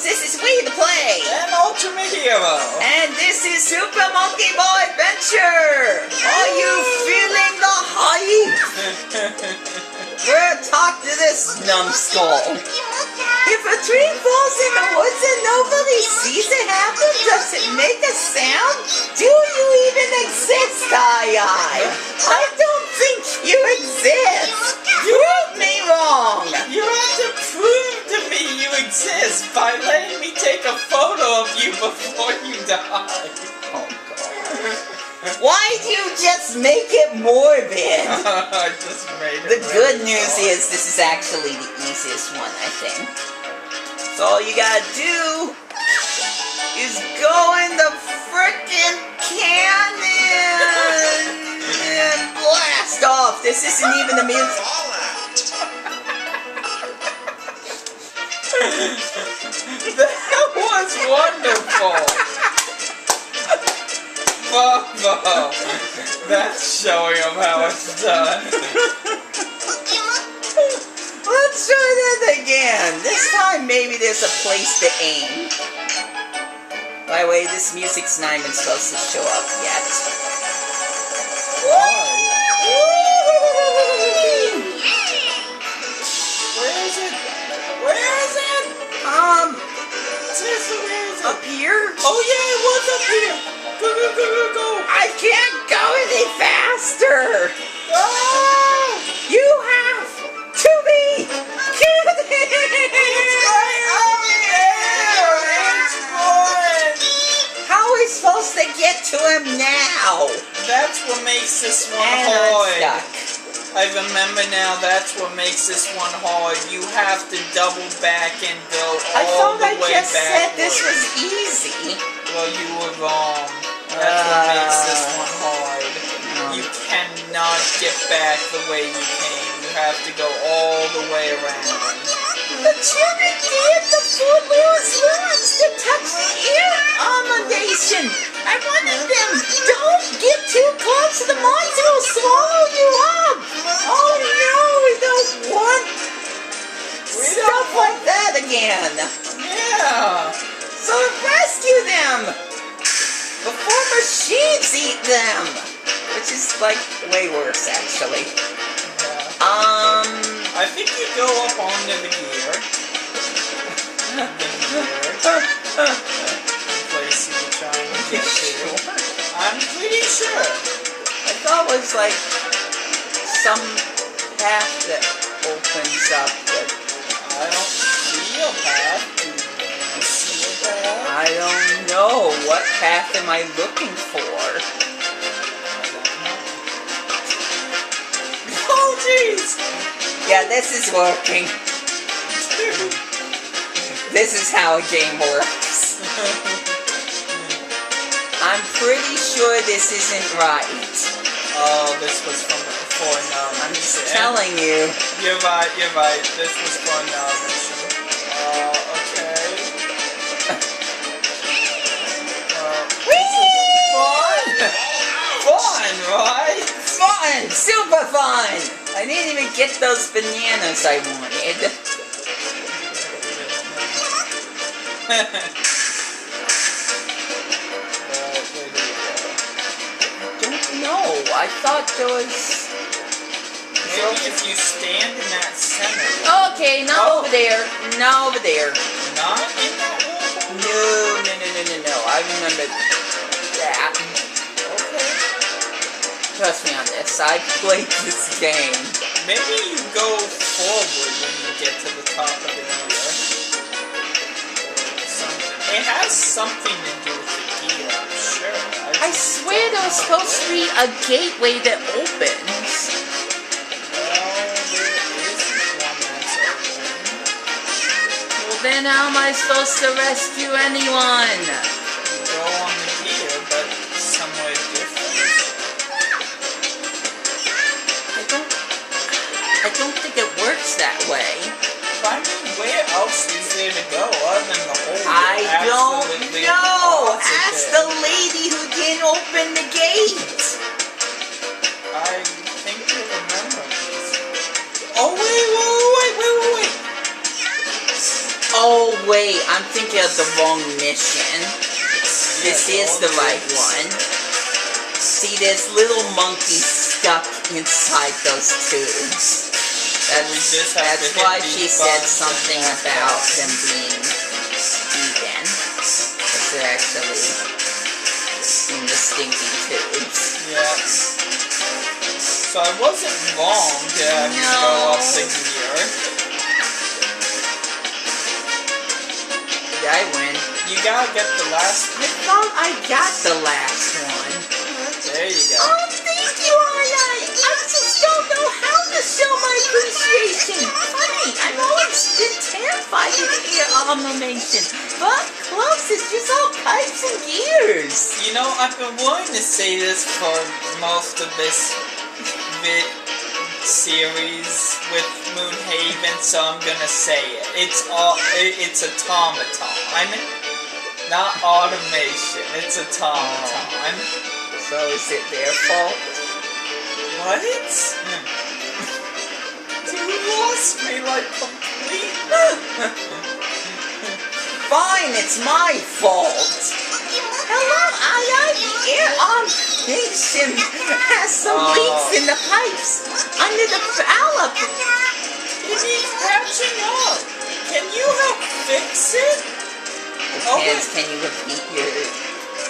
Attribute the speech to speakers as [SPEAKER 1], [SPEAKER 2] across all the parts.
[SPEAKER 1] Ko&Bros, this is We the Play!
[SPEAKER 2] And UltramiteHero!
[SPEAKER 1] And this is Super Monkey Ball Adventure! Are you feeling the hype? We're talk to this numbskull. If a tree falls in the woods and nobody sees it happen, does it make a sound? Do you even exist, I don't think you exist! Prove me wrong!
[SPEAKER 2] You have to prove to me you exist by letting me take a photo of you before you die.
[SPEAKER 1] Oh, God. Why'd you just make it morbid?
[SPEAKER 2] I just made it.
[SPEAKER 1] The good news is this is actually the easiest one, I think. So all you gotta do is go in the frickin' cannon and blast off. This isn't even the music.
[SPEAKER 2] That was wonderful! Bravo! That's showing them how it's done.
[SPEAKER 1] Let's try that again. This time maybe there's a place to aim. By the way, this music's not even supposed to show up yet.
[SPEAKER 2] Why? Where is it? Where is it? Seriously, where is it?
[SPEAKER 1] Up here?
[SPEAKER 2] Oh yeah, it was up here! Go, go, go, go, go!
[SPEAKER 1] I can't go any faster!
[SPEAKER 2] Ah!
[SPEAKER 1] You have to be kidding!
[SPEAKER 2] It's right up there! It's one!
[SPEAKER 1] How are we supposed to get to him now?
[SPEAKER 2] That's what makes this one
[SPEAKER 1] And
[SPEAKER 2] hard.
[SPEAKER 1] I'm stuck.
[SPEAKER 2] I remember now, that's what makes this one hard. You have to double back and go all the way backwards.
[SPEAKER 1] I thought I just said this was easy.
[SPEAKER 2] Well, you were wrong. That's what makes this one hard. You cannot get back the way you came. You have to go all the way around.
[SPEAKER 1] The children did the four lowest ones to touch the ear accommodation. I wanted them. Don't get too close to the monster will swallow you up. Oh no, we don't want stuff like that again.
[SPEAKER 2] Yeah.
[SPEAKER 1] So rescue them before machines eat them, which is like way worse actually.
[SPEAKER 2] I think you go up onto the gear. Place you were trying to get to. I'm pretty sure.
[SPEAKER 1] I thought it was like some path that opens up, but
[SPEAKER 2] I don't see a path. Do you see a path?
[SPEAKER 1] I don't know. What path am I looking for?
[SPEAKER 2] Oh jeez!
[SPEAKER 1] Yeah, this is working. This is how a game works. I'm pretty sure this isn't right.
[SPEAKER 2] Oh, this was from before now.
[SPEAKER 1] I'm just telling you.
[SPEAKER 2] You're right, you're right. This was for now mission. Okay.
[SPEAKER 1] Whee!
[SPEAKER 2] Fun, right?
[SPEAKER 1] Fun! Super fun! I didn't even get those bananas I wanted. Don't know. I thought there was...
[SPEAKER 2] Maybe if you stand in that center.
[SPEAKER 1] Okay, not over there. Not over there.
[SPEAKER 2] Not in that one?
[SPEAKER 1] No. I remember that.
[SPEAKER 2] Okay.
[SPEAKER 1] Trust me on this. I've played this game.
[SPEAKER 2] Maybe you go forward when you get to the top of the gear. It has something to do with the gear, I'm sure.
[SPEAKER 1] I swear there was supposed to be a gateway that opens.
[SPEAKER 2] Well, there isn't one that's open.
[SPEAKER 1] Well, then how am I supposed to rescue anyone?
[SPEAKER 2] Go on the gear, but somewhere different.
[SPEAKER 1] I don't think it works that way.
[SPEAKER 2] I mean, where else is there to go other than the hole?
[SPEAKER 1] I don't know! Ask the lady who didn't open the gate!
[SPEAKER 2] I think you remember this. Oh, wait!
[SPEAKER 1] Oh wait, I'm thinking of the wrong mission. This is the right one. See, there's little monkeys stuck inside those tubes. That's why she said something about them being vegan. Because they're actually in the stinking tubes.
[SPEAKER 2] Yeah. So I wasn't wrong to have to go off the gear.
[SPEAKER 1] Yeah, I win.
[SPEAKER 2] You gotta get the last one.
[SPEAKER 1] I thought I got the last one.
[SPEAKER 2] There you go.
[SPEAKER 1] Oh, thank you, I just don't know how to show my appreciation. Funny, I've always been terrified of the ear animation. But close, it's just all pipes and gears.
[SPEAKER 2] You know, I've been wanting to say this for most of this series with Moonhaven, so I'm gonna say it. It's automaton. Not automation, it's automaton.
[SPEAKER 1] So is it their fault?
[SPEAKER 2] What? You lost me like completely.
[SPEAKER 1] Fine, it's my fault. Hello, the air animation has some leaks in the pipes under the valve.
[SPEAKER 2] It needs patching up. Can you help fix it?
[SPEAKER 1] Depends, can you repeat your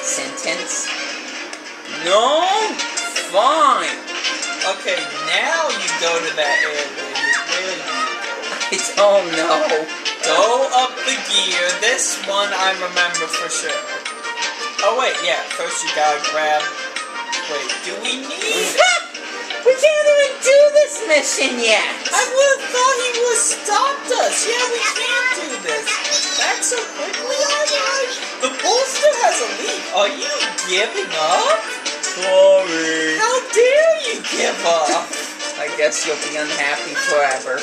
[SPEAKER 1] sentence? No? Fine.
[SPEAKER 2] Okay, now you go to that area where you
[SPEAKER 1] I don't know.
[SPEAKER 2] go up the gear. This one I remember for sure. Oh wait, yeah, first you gotta grab... Wait, do we need...
[SPEAKER 1] We can't even do this mission yet!
[SPEAKER 2] I would've thought he would've stopped us! Yeah, we can't do this! Back so quickly, alright? The bolster has a leak! Are you giving up?
[SPEAKER 1] Sorry.
[SPEAKER 2] How dare you give up?
[SPEAKER 1] I guess you'll be unhappy forever.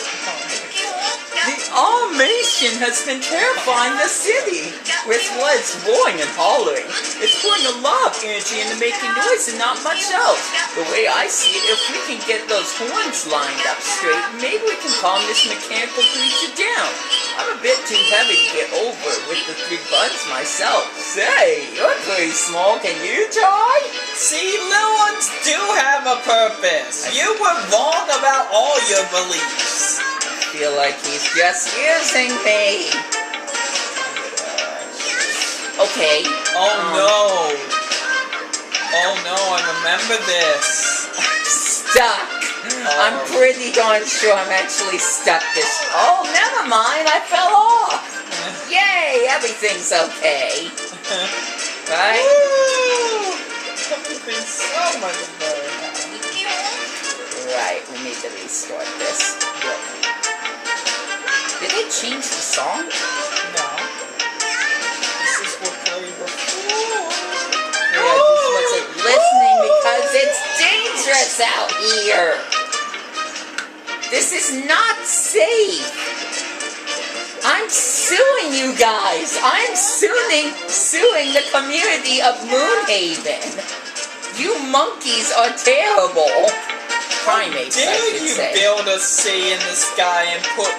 [SPEAKER 1] The animation has been terrifying the city, with floods roaring and hollering. It's putting a lot of energy into making noise and not much else. The way I see it, if we can get those horns lined up straight, maybe we can calm this mechanical creature down. I'm a bit too heavy to get over with the 3 buttons myself. Say, you're pretty small, can you try?
[SPEAKER 2] See, little ones do have a purpose. You were wrong about all your beliefs.
[SPEAKER 1] I feel like he's just using me. Okay.
[SPEAKER 2] Oh no. Oh no, I remember this.
[SPEAKER 1] I'm stuck. I'm pretty darn sure I'm actually stuck this... Oh, never mind, I fell off. Yay, everything's okay. Right?
[SPEAKER 2] Woo! Everything's so much better now.
[SPEAKER 1] Right, we need to restart this. Did they change the song?
[SPEAKER 2] No. This is what played before.
[SPEAKER 1] Yeah, I just wasn't listening because it's dangerous out here. This is not safe. I'm suing you guys. I'm suing the community of Moonhaven. You monkeys are terrible. Primates, I should say.
[SPEAKER 2] Dare you build a sea in the sky and put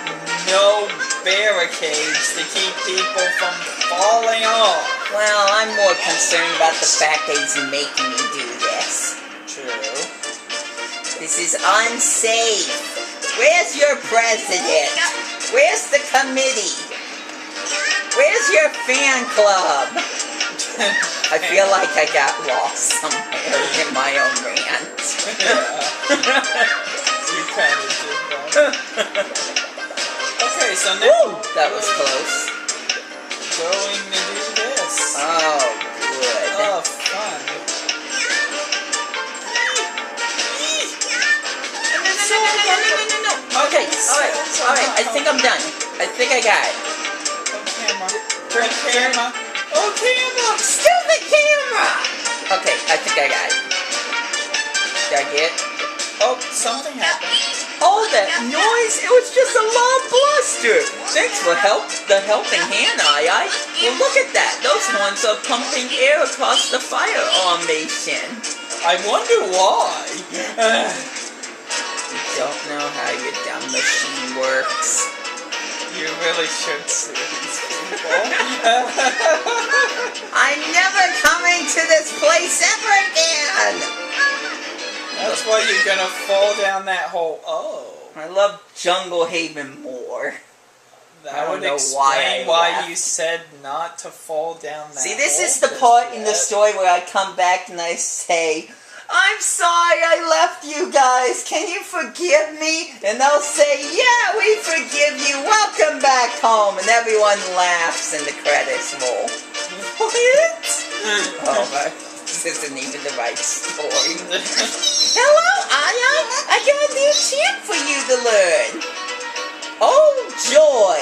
[SPEAKER 2] no barricades to keep people from falling off?
[SPEAKER 1] Well, I'm more concerned about the fact that he's making me do this.
[SPEAKER 2] True.
[SPEAKER 1] This is unsafe. Where's your president? Where's the committee? Where's your fan club? I feel like I got lost somewhere in my own rant.
[SPEAKER 2] Yeah. You kind of did that. Okay, so now...
[SPEAKER 1] Woo! That was close.
[SPEAKER 2] Going to do this.
[SPEAKER 1] Oh, good.
[SPEAKER 2] Oh, fun.
[SPEAKER 1] No. Okay, alright, I think I'm done. I think I got it.
[SPEAKER 2] Oh, camera. Turn camera. Oh, camera!
[SPEAKER 1] Stupid camera! Okay, I think I got it. Did I get it?
[SPEAKER 2] Oh, something happened.
[SPEAKER 1] All that noise, it was just a loud bluster. Thanks for the helping hand, aye. Well, look at that. Those ones are pumping air across the fire animation.
[SPEAKER 2] I wonder why.
[SPEAKER 1] You don't know how your dumb machine works.
[SPEAKER 2] You really should see these people.
[SPEAKER 1] I'm never coming to this place ever again!
[SPEAKER 2] That's why you're gonna fall down that hole. Oh.
[SPEAKER 1] I love Jungle Haven more.
[SPEAKER 2] That would explain why you said not to fall down that hole.
[SPEAKER 1] See, this is the part in the story where I come back and I say, I'm sorry I left you guys. Can you forgive me? And they'll say, yeah, we forgive you. Welcome back home. And everyone laughs and the credits roll. What? Oh, my. This isn't even the right story. Hello, Aya. I got a new chant for you to learn. Oh, joy.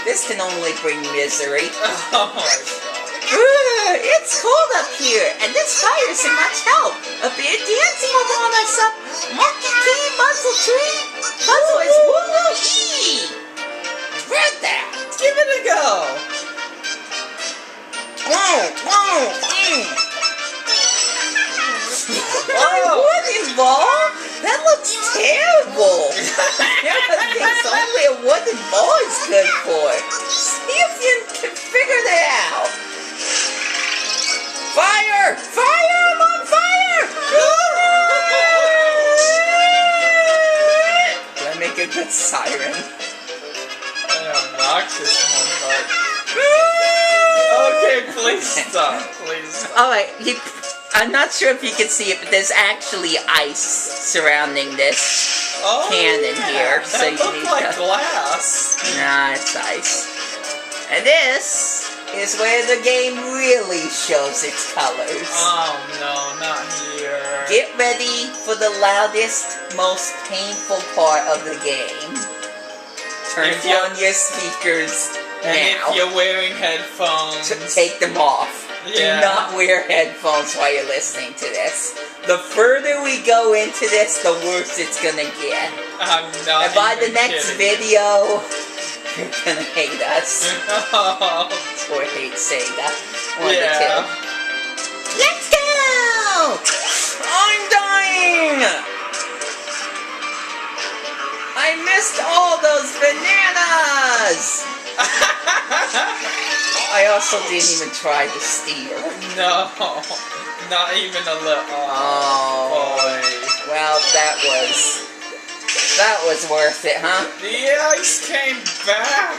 [SPEAKER 1] This can only bring misery.
[SPEAKER 2] Oh, my God.
[SPEAKER 1] It's cold up here, and this fire isn't much help. A bear dancing along us up. Monkey king, muzzle tree. Puzzle is woo-woo-ee. Read that.
[SPEAKER 2] Give it a go.
[SPEAKER 1] Wooden ball? That looks terrible. Everyone thinks only a wooden ball is good for. See if you can figure that out. Fire! Fire! I'm on fire! Do I make a good siren?
[SPEAKER 2] An obnoxious one, but... Okay, please stop. Please stop.
[SPEAKER 1] Alright, I'm not sure if you can see it, but there's actually ice surrounding this cannon here. So
[SPEAKER 2] that
[SPEAKER 1] you
[SPEAKER 2] looked
[SPEAKER 1] need
[SPEAKER 2] like
[SPEAKER 1] to...
[SPEAKER 2] glass.
[SPEAKER 1] Nah, it's ice. And this is where the game really shows its colors.
[SPEAKER 2] Oh no, not here.
[SPEAKER 1] Get ready for the loudest, most painful part of the game. Turn down your speakers now.
[SPEAKER 2] And if you're wearing headphones...
[SPEAKER 1] Take them off.
[SPEAKER 2] Yeah.
[SPEAKER 1] Do not wear headphones while you're listening to this. The further we go into this, the worse it's gonna get.
[SPEAKER 2] I'm not
[SPEAKER 1] And by the
[SPEAKER 2] even
[SPEAKER 1] next
[SPEAKER 2] kidding.
[SPEAKER 1] video, you're gonna hate us.
[SPEAKER 2] Oh.
[SPEAKER 1] Or hate Sega. One of the
[SPEAKER 2] Yeah.
[SPEAKER 1] two. Let's go! I'm dying! I missed all those bananas! I also didn't even try to steal.
[SPEAKER 2] No, not even a little.
[SPEAKER 1] Oh,
[SPEAKER 2] boy.
[SPEAKER 1] Well, that was worth it, huh?
[SPEAKER 2] The ice came back.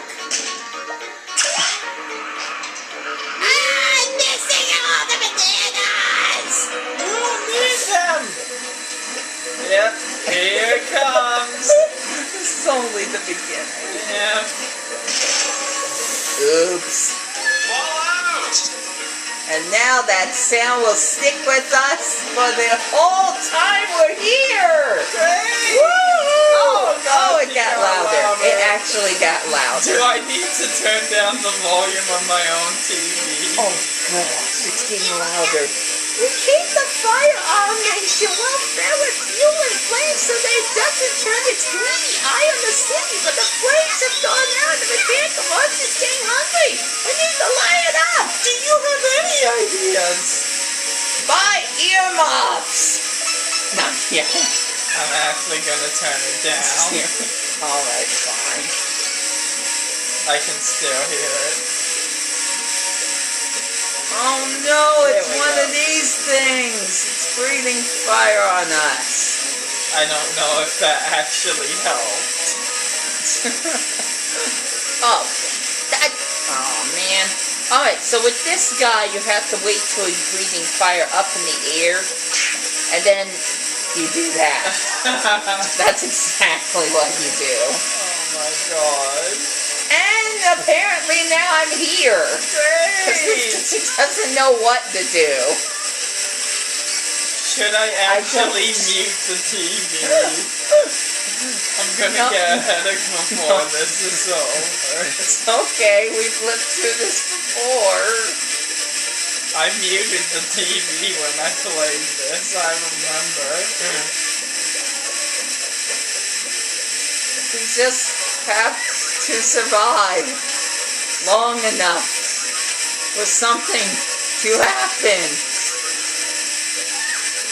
[SPEAKER 1] I'm missing all the bananas!
[SPEAKER 2] You don't need them. Yep, here it comes.
[SPEAKER 1] This is only the beginning.
[SPEAKER 2] Yeah.
[SPEAKER 1] Oops. And now that sound will stick with us for the whole time we're here!
[SPEAKER 2] Great!
[SPEAKER 1] Woo!
[SPEAKER 2] Oh,
[SPEAKER 1] It got louder. It actually got louder.
[SPEAKER 2] Do I need to turn down the volume on my own TV?
[SPEAKER 1] Oh gosh, it's getting louder. We keep the fire on nation well fed with fuel and flames so that it doesn't turn its greedy eye on the city, but the flames have gone out and the band of us is getting hungry. We need to light it up.
[SPEAKER 2] Do you have any ideas?
[SPEAKER 1] Buy earmuffs. Not yet.
[SPEAKER 2] I'm actually gonna turn it down.
[SPEAKER 1] Alright, fine.
[SPEAKER 2] I can still hear it.
[SPEAKER 1] Oh no, it's
[SPEAKER 2] There we
[SPEAKER 1] one
[SPEAKER 2] go.
[SPEAKER 1] of these things. It's breathing fire on us.
[SPEAKER 2] I don't know if that actually helped.
[SPEAKER 1] Oh man. Alright, so with this guy, you have to wait till he's breathing fire up in the air, and then you do that. That's exactly what you do.
[SPEAKER 2] Oh my god.
[SPEAKER 1] And apparently now I'm here.
[SPEAKER 2] Great!
[SPEAKER 1] He doesn't know what to do.
[SPEAKER 2] Should I actually mute the TV? I'm gonna get a headache before this is over.
[SPEAKER 1] It's okay, we've lived through this before.
[SPEAKER 2] I muted the TV when I played this, I remember.
[SPEAKER 1] We just have to survive long enough for something to happen.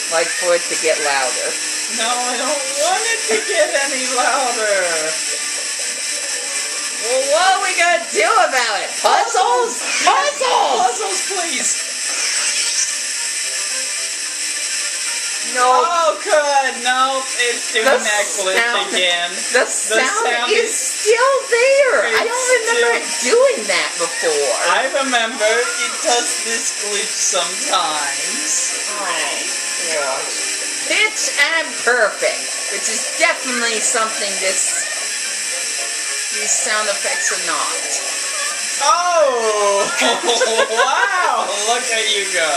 [SPEAKER 1] Like for it to get louder.
[SPEAKER 2] No, I don't want it to get any louder.
[SPEAKER 1] Well, what are we gonna do about it? Puzzles? Puzzles!
[SPEAKER 2] Puzzles, please!
[SPEAKER 1] No.
[SPEAKER 2] Oh, good! No, it's doing that glitch
[SPEAKER 1] sound,
[SPEAKER 2] again.
[SPEAKER 1] The sound is still there. I don't remember it doing that before.
[SPEAKER 2] I remember it does this glitch sometimes.
[SPEAKER 1] Oh, gosh. Pitch and perfect, which is definitely something these sound effects are not.
[SPEAKER 2] Oh! Wow! Look at you go.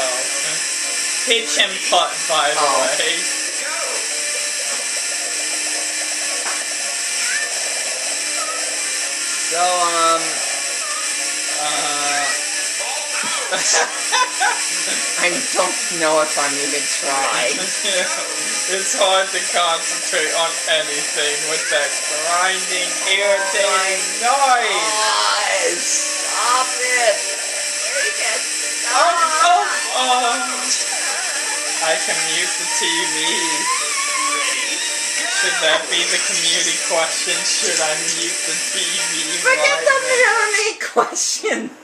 [SPEAKER 2] Pitch and putt, by the way.
[SPEAKER 1] So, I don't know if I'm even trying.
[SPEAKER 2] It's hard to concentrate on anything with that grinding, irritating noise.
[SPEAKER 1] Stop it! Make it stop!
[SPEAKER 2] I can mute the TV. Should that be the community question? Should I mute the TV?
[SPEAKER 1] Forget the community question!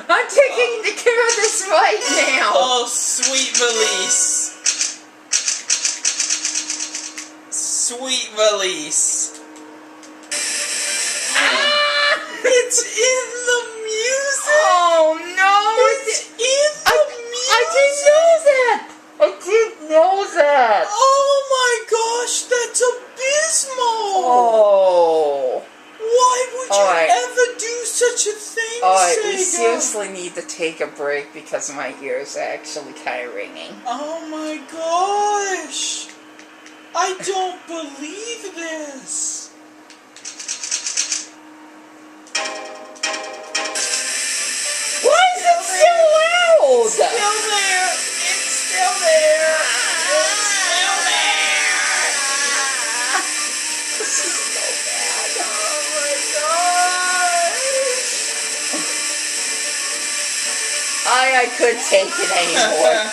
[SPEAKER 1] I'm taking care of this right now!
[SPEAKER 2] Oh, sweet release. Sweet release. It's in the music!
[SPEAKER 1] Oh no!
[SPEAKER 2] It's in the music!
[SPEAKER 1] I didn't know that! I didn't know that!
[SPEAKER 2] Oh my gosh, that's abysmal!
[SPEAKER 1] Oh!
[SPEAKER 2] Why would you ever do such a thing,
[SPEAKER 1] Alright,
[SPEAKER 2] Sega?
[SPEAKER 1] we seriously need to take a break because my ears are actually kind of ringing.
[SPEAKER 2] Oh my gosh! I don't believe this!
[SPEAKER 1] Why is it still loud?
[SPEAKER 2] Still there! It's still there! It's still there!
[SPEAKER 1] This is so bad.
[SPEAKER 2] Oh my gosh!
[SPEAKER 1] I couldn't take it anymore.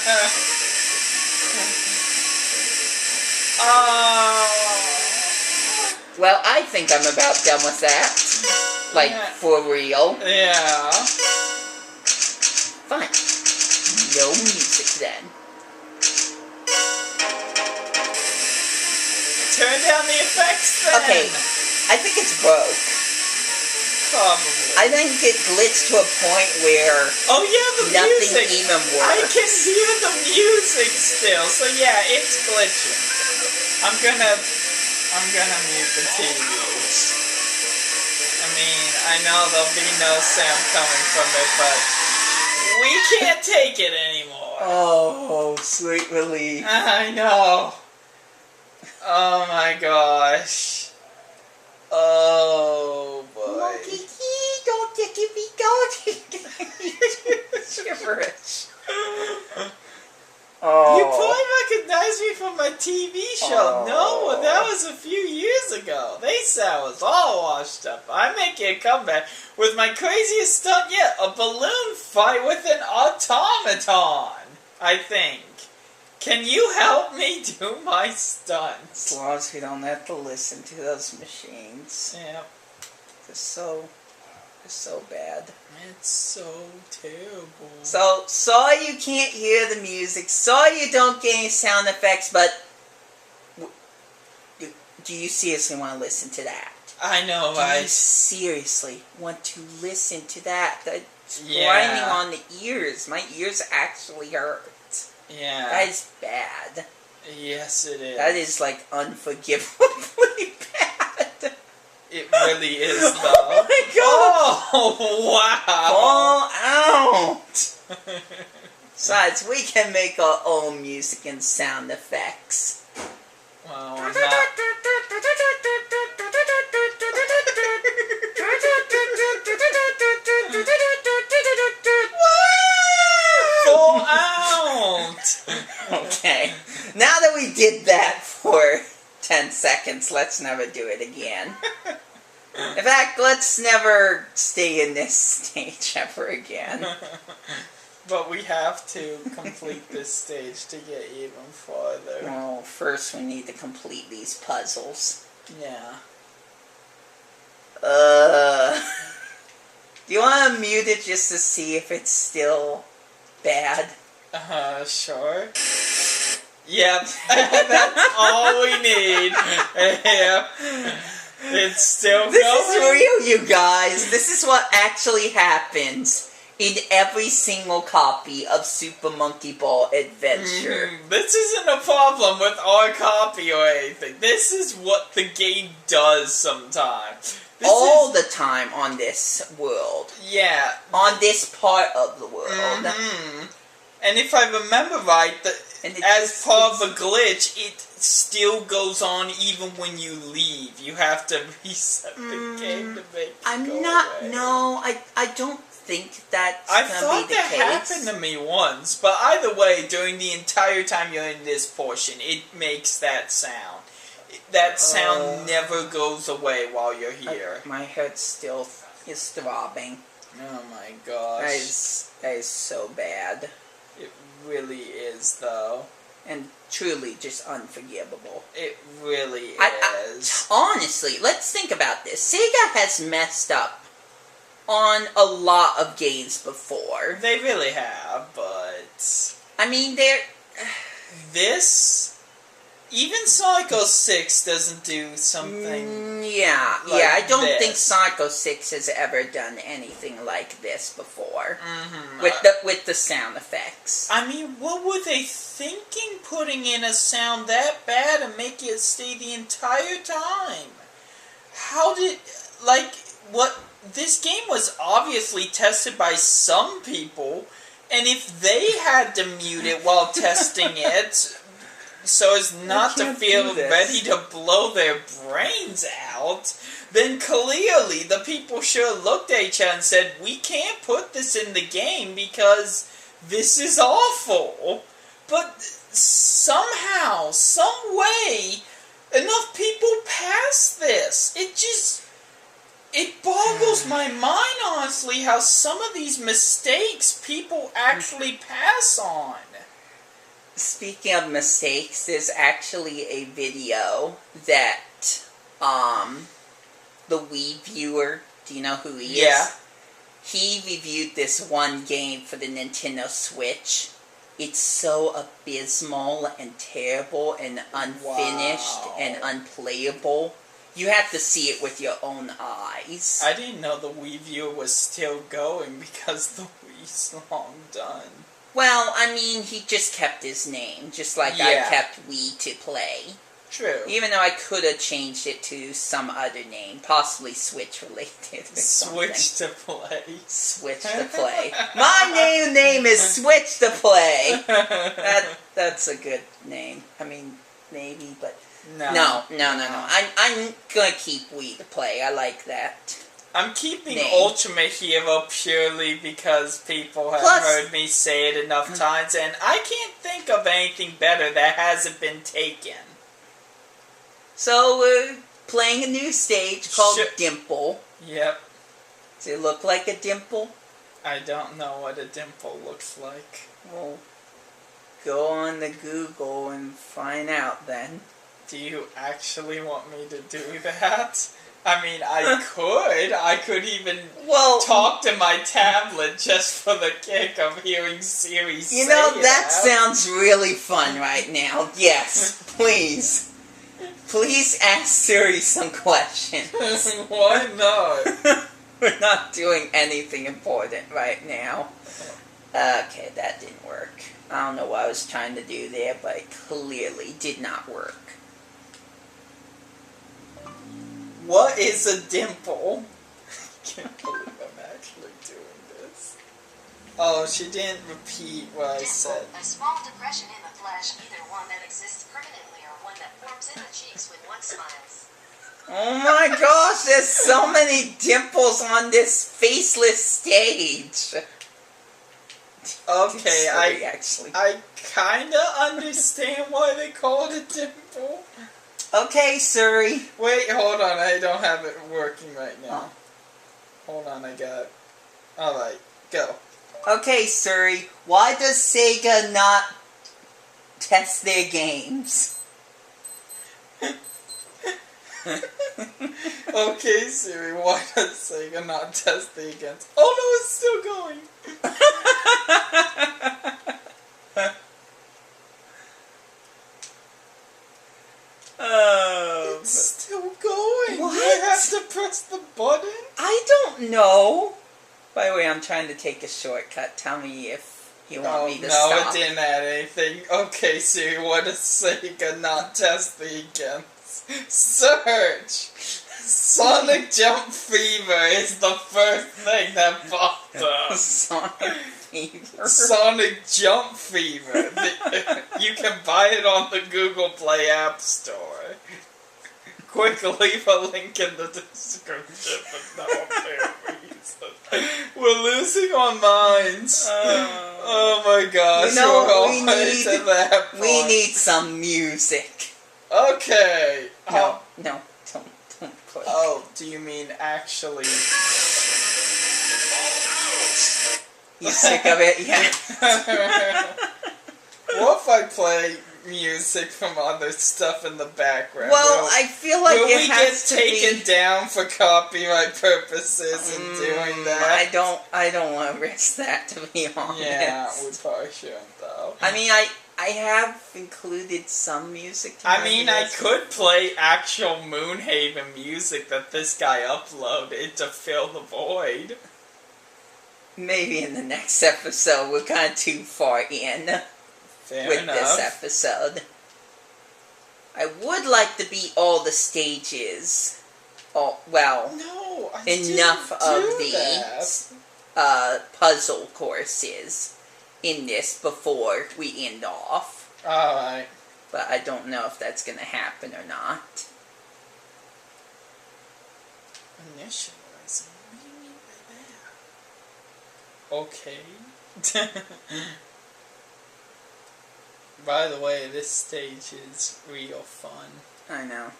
[SPEAKER 1] Well, I think I'm about done with that. Like, for real.
[SPEAKER 2] Yeah.
[SPEAKER 1] Fine. No music then.
[SPEAKER 2] Turn down the effects then.
[SPEAKER 1] Okay, I think it's broke.
[SPEAKER 2] Probably.
[SPEAKER 1] I think it glitched to a point where
[SPEAKER 2] oh yeah, the
[SPEAKER 1] nothing
[SPEAKER 2] music.
[SPEAKER 1] even works.
[SPEAKER 2] I can hear the music still, so yeah, it's glitching. I'm gonna mute the TV. I mean, I know there'll be no sound coming from it, but we can't take it anymore.
[SPEAKER 1] Oh, sweet relief.
[SPEAKER 2] I know. Oh my gosh. Oh boy.
[SPEAKER 1] Monkey, don't take me, don't. Gibberish. Oh.
[SPEAKER 2] You probably recognize me from my TV show. No, well, that was a few years ago. They said I was all washed up. I'm making a comeback with my craziest stunt yet, a balloon fight with an automaton, I think. Can you help me do my stunts?
[SPEAKER 1] As long as we don't have to listen to those machines.
[SPEAKER 2] Yeah.
[SPEAKER 1] They're so bad.
[SPEAKER 2] It's so terrible.
[SPEAKER 1] So, sorry you can't hear the music. Sorry you don't get any sound effects, but do you seriously want to listen to that?
[SPEAKER 2] I know,
[SPEAKER 1] Do you seriously want to listen to that? That's grinding on the ears. My ears actually hurt.
[SPEAKER 2] Yeah.
[SPEAKER 1] That is bad.
[SPEAKER 2] Yes, it is.
[SPEAKER 1] That is like unforgivably bad.
[SPEAKER 2] It really is, though.
[SPEAKER 1] Oh my god!
[SPEAKER 2] Oh, wow!
[SPEAKER 1] Fall out! Besides, we can make our own music and sound effects.
[SPEAKER 2] Well, I'm not... Fall out!
[SPEAKER 1] Okay. Now that we did that for 10 seconds, let's never do it again. In fact, let's never stay in this stage ever again.
[SPEAKER 2] But we have to complete this stage to get even farther.
[SPEAKER 1] Well, first we need to complete these puzzles.
[SPEAKER 2] Yeah.
[SPEAKER 1] Do you want to mute it just to see if it's still bad?
[SPEAKER 2] Sure. Yep, that's all we need. Yep. It's still going.
[SPEAKER 1] This is real, you guys. This is what actually happens in every single copy of Super Monkey Ball Adventure.
[SPEAKER 2] This isn't a problem with our copy or anything. This is what the game does sometimes.
[SPEAKER 1] All the time on this world.
[SPEAKER 2] Yeah.
[SPEAKER 1] On this part of the world.
[SPEAKER 2] And if I remember right, as part of a glitch, it still goes on even when you leave. You have to reset the game to make it go away.
[SPEAKER 1] No, I don't think that's
[SPEAKER 2] I
[SPEAKER 1] gonna
[SPEAKER 2] thought
[SPEAKER 1] be the
[SPEAKER 2] that
[SPEAKER 1] case.
[SPEAKER 2] happened to me once, but either way, during the entire time you're in this portion, it makes that sound. That sound never goes away while you're here.
[SPEAKER 1] My head still is throbbing.
[SPEAKER 2] Oh my gosh.
[SPEAKER 1] That is so bad.
[SPEAKER 2] It really is, though.
[SPEAKER 1] And truly just unforgivable.
[SPEAKER 2] It really is.
[SPEAKER 1] Honestly, let's think about this. Sega has messed up on a lot of games before.
[SPEAKER 2] They really have, but...
[SPEAKER 1] I mean, they're...
[SPEAKER 2] Even Sonic 06 doesn't do something
[SPEAKER 1] yeah,
[SPEAKER 2] like
[SPEAKER 1] I don't
[SPEAKER 2] this.
[SPEAKER 1] think Sonic 06 has ever done anything like this before.
[SPEAKER 2] Mm-hmm.
[SPEAKER 1] With the sound effects.
[SPEAKER 2] I mean, what were they thinking putting in a sound that bad and make it stay the entire time? How did... This game was obviously tested by some people, and if they had to mute it while testing it... so as not to feel ready to blow their brains out, then clearly the people sure looked at each other and said, we can't put this in the game because this is awful. But somehow, some way, enough people passed this. It boggles my mind, honestly, how some of these mistakes people actually pass on.
[SPEAKER 1] Speaking of mistakes, there's actually a video that, the Wii viewer, do you know who he is?
[SPEAKER 2] Yeah.
[SPEAKER 1] He reviewed this one game for the Nintendo Switch. It's so abysmal and terrible and unfinished and unplayable. You have to see it with your own eyes.
[SPEAKER 2] I didn't know the Wii viewer was still going because the Wii's long done.
[SPEAKER 1] Well, I mean, he just kept his name, just like I kept Wii to Play.
[SPEAKER 2] True.
[SPEAKER 1] Even though I could have changed it to some other name, possibly Switch related or something.
[SPEAKER 2] Switch to Play.
[SPEAKER 1] Switch to Play. My new name is Switch to Play. That's a good name. I mean, maybe, but no. I'm gonna keep Wii to Play. I like that.
[SPEAKER 2] I'm keeping UltramiteHero purely because people have heard me say it enough times, and I can't think of anything better that hasn't been taken.
[SPEAKER 1] So we're playing a new stage called Dimple.
[SPEAKER 2] Yep.
[SPEAKER 1] Does it look like a dimple?
[SPEAKER 2] I don't know what a dimple looks like.
[SPEAKER 1] Well, go on the Google and find out then.
[SPEAKER 2] Do you actually want me to do that? I mean, I could even talk to my tablet just for the kick of hearing Siri say
[SPEAKER 1] that sounds really fun right now. Yes, please. Please ask Siri some questions.
[SPEAKER 2] Why not?
[SPEAKER 1] We're not doing anything important right now. Okay, that didn't work. I don't know what I was trying to do there, but it clearly did not work.
[SPEAKER 2] What is a dimple? I can't believe I'm actually doing this. Oh, she didn't repeat what I said.
[SPEAKER 3] A small depression in the flesh, either one that exists permanently or one that forms in the cheeks when one smiles.
[SPEAKER 1] Oh my gosh, there's so many dimples on this faceless stage.
[SPEAKER 2] Okay,
[SPEAKER 1] Sorry,
[SPEAKER 2] I kinda understand why they call it a dimple.
[SPEAKER 1] Okay, Siri.
[SPEAKER 2] Wait, hold on, I don't have it working right now. Hold on, I got it. Alright, go.
[SPEAKER 1] Okay, Siri, why does Sega not test their games?
[SPEAKER 2] Okay, Siri, why does Sega not test the against? Oh no, it's still going! It's still going!
[SPEAKER 1] What?
[SPEAKER 2] Do I have to press the button?
[SPEAKER 1] I don't know. By the way, I'm trying to take a shortcut. Tell me if you want me to stop.
[SPEAKER 2] No, it didn't add anything. Okay, Siri, what does Sega not test the against? Search! Sonic Jump Fever is the first thing that popped up.
[SPEAKER 1] Sonic Fever.
[SPEAKER 2] Sonic Jump Fever. You can buy it on the Google Play App Store. Quick, leave a link in the description for no apparent reason. We're losing our minds. Oh my gosh,
[SPEAKER 1] You know,
[SPEAKER 2] we're all to that point.
[SPEAKER 1] we need some music.
[SPEAKER 2] Okay.
[SPEAKER 1] No, don't play.
[SPEAKER 2] Oh, do you mean actually?
[SPEAKER 1] You sick of it yet?
[SPEAKER 2] What if I play music from other stuff in the background?
[SPEAKER 1] Well, I feel like
[SPEAKER 2] will
[SPEAKER 1] it
[SPEAKER 2] we
[SPEAKER 1] has
[SPEAKER 2] get
[SPEAKER 1] to
[SPEAKER 2] taken
[SPEAKER 1] be...
[SPEAKER 2] down for copyright purposes in doing that?
[SPEAKER 1] I don't want to risk that, to be honest.
[SPEAKER 2] Yeah, we probably shouldn't though.
[SPEAKER 1] I mean, I have included some music. To
[SPEAKER 2] I
[SPEAKER 1] my
[SPEAKER 2] mean,
[SPEAKER 1] videos.
[SPEAKER 2] I could play actual Moonhaven music that this guy uploaded to fill the void.
[SPEAKER 1] Maybe in the next episode. We're kind of too far in
[SPEAKER 2] Fair
[SPEAKER 1] with
[SPEAKER 2] enough.
[SPEAKER 1] this episode. I would like to beat all the stages. Oh, well,
[SPEAKER 2] No, I
[SPEAKER 1] enough
[SPEAKER 2] didn't
[SPEAKER 1] of
[SPEAKER 2] do
[SPEAKER 1] the
[SPEAKER 2] that.
[SPEAKER 1] puzzle courses in this before we end off.
[SPEAKER 2] Alright.
[SPEAKER 1] But I don't know if that's going to happen or not.
[SPEAKER 2] Initializing? What do you mean by that? Okay. By the way, this stage is real fun.
[SPEAKER 1] I know.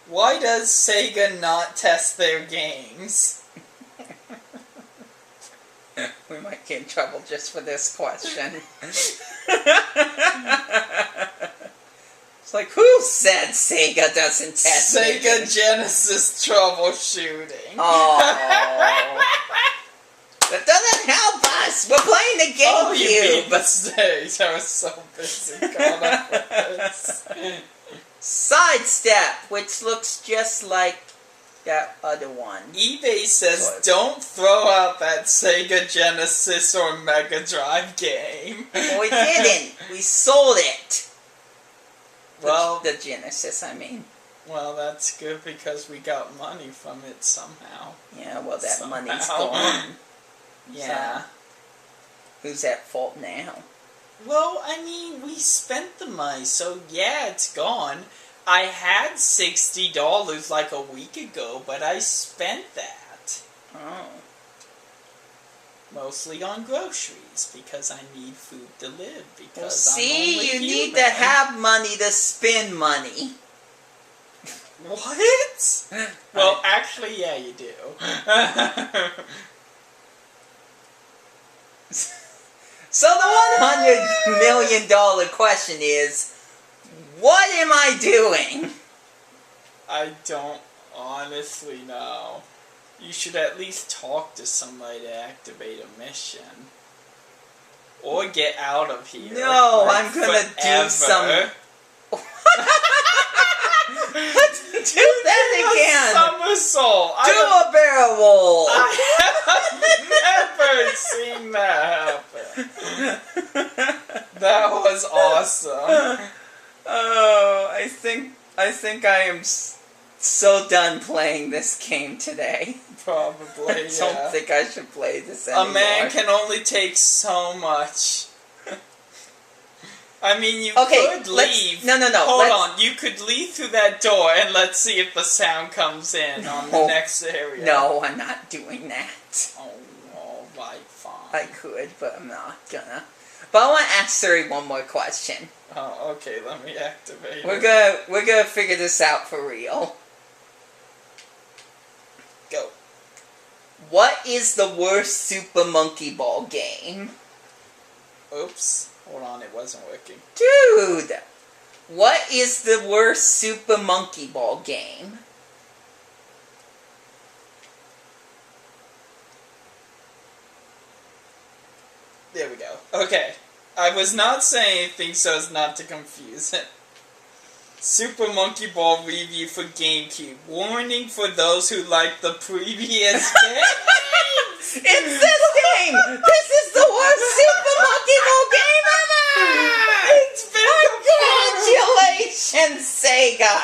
[SPEAKER 2] Why does Sega not test their games?
[SPEAKER 1] We might get in trouble just for this question. It's like, who said Sega doesn't test their
[SPEAKER 2] Sega
[SPEAKER 1] games?
[SPEAKER 2] Genesis troubleshooting.
[SPEAKER 1] Oh. That doesn't help us! We're playing the GameCube!
[SPEAKER 2] Oh, you beat the stage. I was so busy caught up with this.
[SPEAKER 1] Sidestep, which looks just like that other one.
[SPEAKER 2] eBay says don't throw out that Sega Genesis or Mega Drive game.
[SPEAKER 1] Well, we didn't. We sold it.
[SPEAKER 2] Well,
[SPEAKER 1] The Genesis, I mean.
[SPEAKER 2] well, that's good because we got money from it somehow.
[SPEAKER 1] Yeah, well, that money's
[SPEAKER 2] Somehow.
[SPEAKER 1] gone.
[SPEAKER 2] Yeah.
[SPEAKER 1] So, who's at fault now?
[SPEAKER 2] Well, I mean, we spent the money, so yeah, it's gone. I had $60 like a week ago, but I spent that.
[SPEAKER 1] Oh.
[SPEAKER 2] Mostly on groceries, because I need food to live, because
[SPEAKER 1] Well,
[SPEAKER 2] I'm
[SPEAKER 1] see,
[SPEAKER 2] only
[SPEAKER 1] you need
[SPEAKER 2] human.
[SPEAKER 1] to have money to spend money.
[SPEAKER 2] What? Well, actually, yeah, you do.
[SPEAKER 1] So the $100 million question is, what am I doing?
[SPEAKER 2] I don't honestly know. You should at least talk to somebody to activate a mission. Or get out of here.
[SPEAKER 1] No,
[SPEAKER 2] like,
[SPEAKER 1] I'm gonna
[SPEAKER 2] forever.
[SPEAKER 1] do some... Let's do that again!
[SPEAKER 2] Somersault!
[SPEAKER 1] Do a barrel roll!
[SPEAKER 2] I have never seen that happen. That was awesome.
[SPEAKER 1] Oh, I think I am so done playing this game today.
[SPEAKER 2] Probably,
[SPEAKER 1] I don't think I should play this anymore.
[SPEAKER 2] A man can only take so much. I mean, you could leave.
[SPEAKER 1] No.
[SPEAKER 2] Hold on. You could leave through that door and let's see if the sound comes in on the next area.
[SPEAKER 1] No, I'm not doing that.
[SPEAKER 2] Oh, alright, fine.
[SPEAKER 1] I could, but I'm not gonna. But I want to ask Suri one more question.
[SPEAKER 2] Oh, okay. Let me activate
[SPEAKER 1] We're
[SPEAKER 2] it.
[SPEAKER 1] gonna figure this out for real.
[SPEAKER 2] Go.
[SPEAKER 1] What is the worst Super Monkey Ball game?
[SPEAKER 2] Oops. Hold on, it wasn't working.
[SPEAKER 1] Dude! What is the worst Super Monkey Ball game?
[SPEAKER 2] There we go. Okay. I was not saying anything so as not to confuse it. Super Monkey Ball review for GameCube. Warning for those who like the previous game.
[SPEAKER 1] It's this game! This is the worst Super Monkey Ball game ever!
[SPEAKER 2] It's been
[SPEAKER 1] Congratulations, Sega!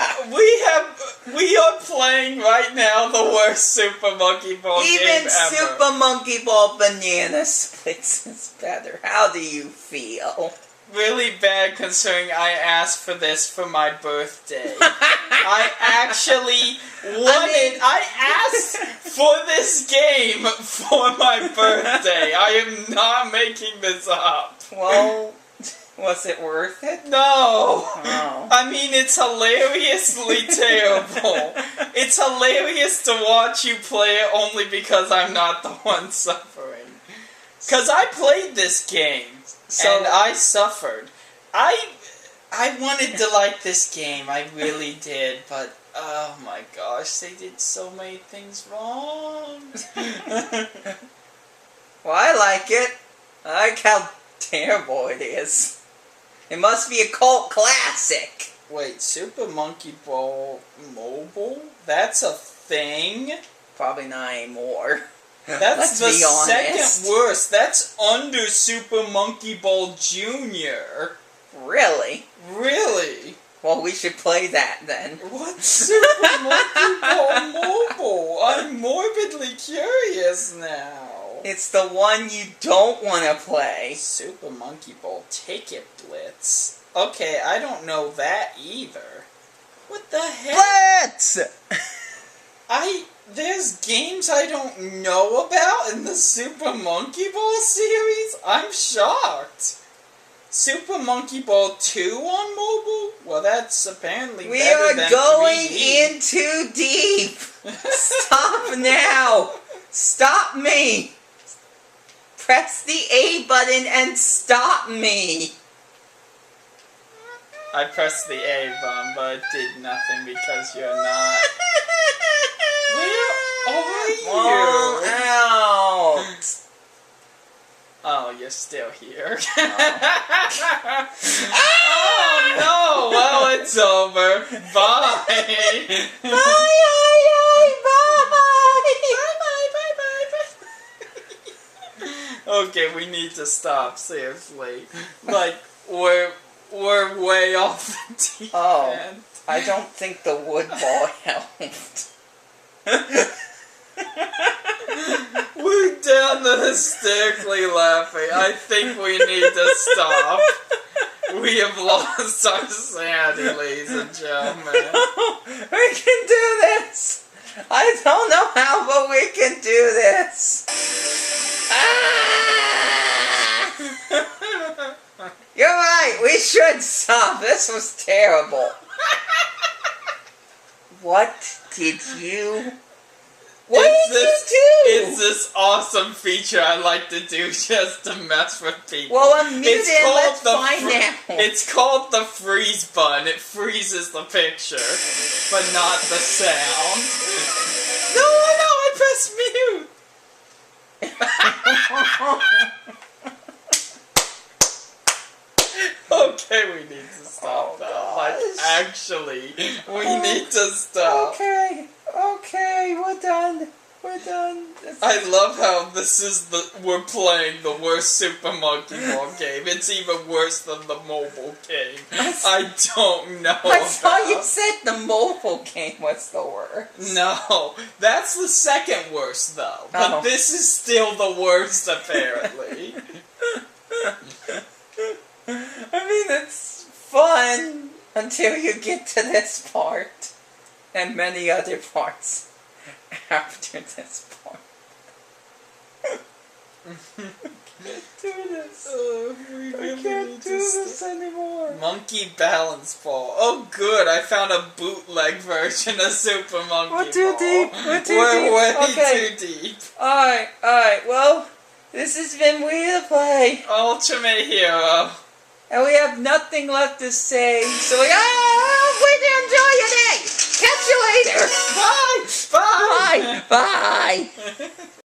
[SPEAKER 2] We are playing right now the worst Super Monkey Ball game
[SPEAKER 1] Even
[SPEAKER 2] ever.
[SPEAKER 1] Super Monkey Ball Banana Splits is better. How do you feel?
[SPEAKER 2] Really bad considering I asked for this for my birthday. I actually I asked for this game for my birthday. I am not making this up.
[SPEAKER 1] Well, was it worth it?
[SPEAKER 2] No.
[SPEAKER 1] Oh.
[SPEAKER 2] I mean, it's hilariously terrible. It's hilarious to watch you play it only because I'm not the one suffering. Because I played this game. And I suffered. I wanted to like this game, I really did, but oh my gosh, they did so many things wrong.
[SPEAKER 1] Well, I like it. I like how terrible it is. It must be a cult classic.
[SPEAKER 2] Wait, Super Monkey Ball Mobile? That's a thing?
[SPEAKER 1] Probably not anymore.
[SPEAKER 2] That's the
[SPEAKER 1] be honest.
[SPEAKER 2] second worst. That's under Super Monkey Ball Jr.
[SPEAKER 1] Really?
[SPEAKER 2] Really?
[SPEAKER 1] Well, we should play that then.
[SPEAKER 2] What's Super Monkey Ball Mobile? I'm morbidly curious now.
[SPEAKER 1] It's the one you don't want to play.
[SPEAKER 2] Super Monkey Ball Ticket Blitz. Okay, I don't know that either. What the heck?
[SPEAKER 1] Blitz!
[SPEAKER 2] There's games I don't know about in the Super Monkey Ball series? I'm shocked. Super Monkey Ball 2 on mobile? Well, that's apparently
[SPEAKER 1] We
[SPEAKER 2] better
[SPEAKER 1] are
[SPEAKER 2] than
[SPEAKER 1] going
[SPEAKER 2] 3D.
[SPEAKER 1] in too deep. Stop now. Stop me. Press the A button and stop me.
[SPEAKER 2] I pressed the A button, but it did nothing because you're not. Where are you?
[SPEAKER 1] Fall out.
[SPEAKER 2] Oh, you're still here.
[SPEAKER 1] Oh.
[SPEAKER 2] Oh no! Well, it's over. Bye.
[SPEAKER 1] Bye, bye, bye.
[SPEAKER 2] Okay, we need to stop. Seriously, like we're way off the deep
[SPEAKER 1] Oh.
[SPEAKER 2] end.
[SPEAKER 1] I don't think the wood ball helped.
[SPEAKER 2] We're down to hysterically laughing. I think we need to stop. We have lost our sanity, ladies and gentlemen.
[SPEAKER 1] We can do this. I don't know how, but we can do this. Ah! You're right. We should stop. This was terrible. What did you... What did you do?
[SPEAKER 2] It's this awesome feature I like to do just to mess with people.
[SPEAKER 1] Well, unmute it and let's find out.
[SPEAKER 2] It's called the freeze button. It freezes the picture, but not the sound. No, I pressed mute. Okay, we need to stop though. Like, actually, we need to stop.
[SPEAKER 1] Okay, we're done. We're done.
[SPEAKER 2] I love how we're playing the worst Super Monkey Ball game. It's even worse than the mobile game. I don't know.
[SPEAKER 1] I thought you said the mobile game was the worst.
[SPEAKER 2] No, that's the second worst though. But
[SPEAKER 1] Oh.
[SPEAKER 2] this is still the worst apparently.
[SPEAKER 1] I mean, it's fun until you get to this part. And many other parts after this part. can't do this.
[SPEAKER 2] We
[SPEAKER 1] I
[SPEAKER 2] really
[SPEAKER 1] can't
[SPEAKER 2] need
[SPEAKER 1] do
[SPEAKER 2] to
[SPEAKER 1] this
[SPEAKER 2] stop.
[SPEAKER 1] anymore.
[SPEAKER 2] Monkey Balance Ball. Oh good, I found a bootleg version of Super Monkey Ball.
[SPEAKER 1] We're too deep. We're too
[SPEAKER 2] We're
[SPEAKER 1] deep.
[SPEAKER 2] way
[SPEAKER 1] Okay.
[SPEAKER 2] too deep.
[SPEAKER 1] Alright. Well, this has been We the Play.
[SPEAKER 2] UltramiteHero.
[SPEAKER 1] And we have nothing left to say, so we enjoy your day. Catch you later.
[SPEAKER 2] Bye. Bye.
[SPEAKER 1] Bye. Bye.